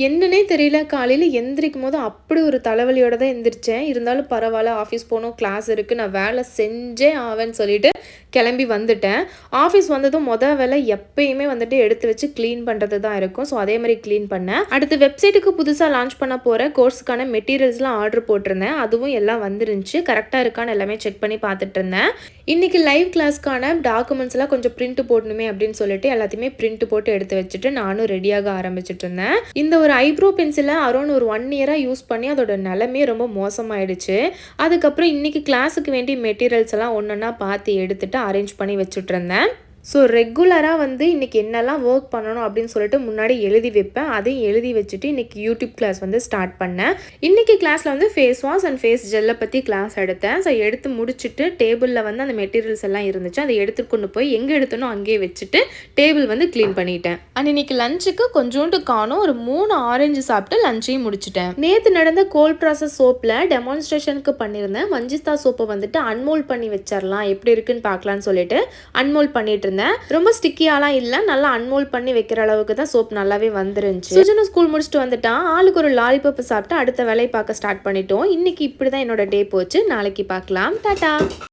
என்னன்னே தெரியல. காலையில எந்திரிக்கும்போது அப்படி ஒரு தலைவலியோட தான் எந்திரிச்சேன். இருந்தாலும் பரவால்ல, ஆஃபீஸ் போணும், கிளாஸ் இருக்கு, நான் வேலை செஞ்சே ஆவேன்னு சொல்லிட்டு கிளம்பி வந்துட்டேன். ஆஃபீஸ் வந்ததும் வேலை எப்பயுமே வந்துட்டு எடுத்து வச்சு கிளீன் பண்றது தான் இருக்கும். ஸோ அதே மாரி கிளீன் பண்ணேன். அடுத்து வெப்சைட்டுக்கு புதுசா லான்ச் பண்ண போற கோர்ஸ்க்கான மெட்டீரியல்ஸ்லாம் ஆர்டர் போட்டிருந்தேன். அதுவும் எல்லாம் வந்துருந்துச்சு. கரெக்ட்டா இருக்கான்னு எல்லாமே செக் பண்ணி பார்த்துட்டு இருந்தேன். இன்னைக்கு லைவ் கிளாஸ்க்கான டாக்குமெண்ட்ஸ்லாம் கொஞ்சம் பிரிண்ட் போடணுமே அப்படின்னு சொல்லிட்டு எல்லாத்தையுமே பிரிண்ட் போட்டு எடுத்து வச்சுட்டு நானும் ரெடியாக ஆரம்பிச்சுட்டு இருந்தேன். இந்த ஒரு ஐப்ரோ பென்சிலை அரௌண்ட் ஒரு 1 இயராக யூஸ் பண்ணி அதோட நிலைமையே ரொம்ப மோசமாயிடுச்சு. அதுக்கப்புறம் இன்னைக்கு கிளாஸுக்கு வேண்டிய மெட்டீரியல்ஸ் எல்லாம் ஒன்றொன்னா பார்த்து எடுத்துட்டு அரேஞ்ச் பண்ணி வச்சுட்டு இருந்தேன். ஸோ ரெகுலராக வந்து இன்றைக்கி என்னெல்லாம் ஒர்க் பண்ணணும் அப்படின்னு சொல்லிட்டு முன்னாடி எழுதி வைப்பேன். அதையும் எழுதி வச்சுட்டு இன்றைக்கி யூடியூப் கிளாஸ் வந்து ஸ்டார்ட் பண்ணேன். இன்றைக்கி கிளாஸில் வந்து ஃபேஸ் வாஷ் அண்ட் ஃபேஸ் ஜெல்லை பற்றி கிளாஸ் எடுத்தேன். ஸோ எடுத்து முடிச்சுட்டு டேபிளில் வந்து அந்த மெட்டீரியல்ஸ் எல்லாம் இருந்துச்சு. அதை எடுத்துகிட்டு கொண்டு போய் எங்கே எடுத்தனோ அங்கேயே வச்சுட்டு டேபிள் வந்து க்ளீன் பண்ணிட்டேன். அண்ட் இன்றைக்கி லஞ்சுக்கு கொஞ்சோண்டு காணும் ஒரு 3 ஆரஞ்சு சாப்பிட்டு லஞ்சையும் முடிச்சிட்டேன். நேற்று நடந்த கோல்ட் ப்ராசஸ் சோப்பில் டெமான்ஸ்ட்ரேஷனுக்கு பண்ணியிருந்தேன். மஞ்சிஸ்தா சோப்பை வந்துட்டு அன்மோல்ட் பண்ணி வச்சிடலாம், எப்படி இருக்குன்னு பார்க்கலான்னு சொல்லிட்டு அன்மோல்ட் பண்ணிட்டு இருந்தேன். ரொம்ப ஸ்டிக்கியாலாம் இல்லை, நல்லா அன்மோல்ட் பண்ணி வைக்கிற அளவுக்கு தான் சோப் நல்லாவே வந்துருந்துச்சு. சுஜனும் ஸ்கூல் முடிச்சுட்டு வந்துட்டான். ஆளுக்கு ஒரு லாலிபப் சாப்பிட்டு அடுத்த வேலையை பார்க்க ஸ்டார்ட் பண்ணிட்டோம். இன்னைக்கு இப்படி தான் என்னோட டே போச்சு. நாளைக்கு பார்க்கலாம். டாடா.